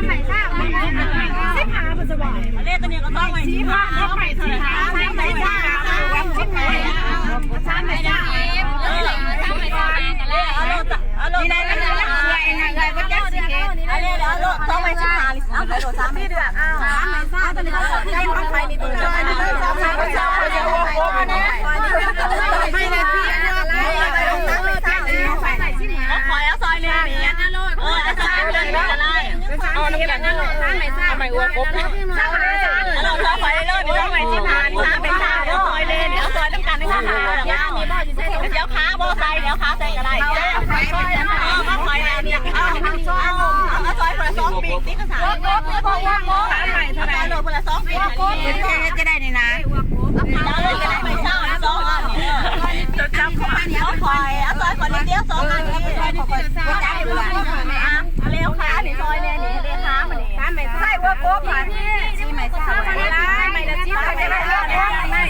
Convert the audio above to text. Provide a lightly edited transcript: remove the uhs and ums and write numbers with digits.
ใหม่ซ่าสิบหาปัจจุบันเลขตัวนี้ก็ต้องใหม่สิบห้าแล้วใหม่เท่าไหร่ใหม่ซ่าสิบหาสามใหม่ซ่านี่ได้กันแล้วเลยนะเลยว่าจะสิเกตอะไรเดี๋ยวต้องใหม่สิบหาเอาไปโหลดสามเดือนเอาสามใหม่ซ่าตอนนี้เขาได้ห้องไฟนี่ตัวจะไม่ได้สามใหม่ซ่าไม่ได้ห้องไฟนะไม่ได้พี่อะไรเอาคอยเอาซอยเลยนี่เอาซอยเลยอะไรเอาน้ำกันนั่นเลยเอาไปอ้วกปุ๊บเราซอยคอยเลยเดี๋ยวไปที่ผ่านซ่าเป็นซ่าเดี๋ยวซอยเลยเดี๋ยวซอยน้ำกันในซ่าเดี๋ยวขาโบใส่เดี๋ยวขาใส่อะไรเอาคอยเนี่ยเอาซอยคนละสองปีกนี่ก็สามใหม่เท่าไหร่โลคนละสองปีจะได้นี่นะเอาเลยจะได้ไม่เศร้าสองอันนี้จะจำของเอาคอยเอาซอยคนเดียวสองอันนี้เร็วขาหนีซอยเนี่ยหนีเรียกขามาเนี่ยใช่ว่าโป๊ะผ่านที่ใหม่ซ่าไม่ละจิ้มไม่ได้ไม่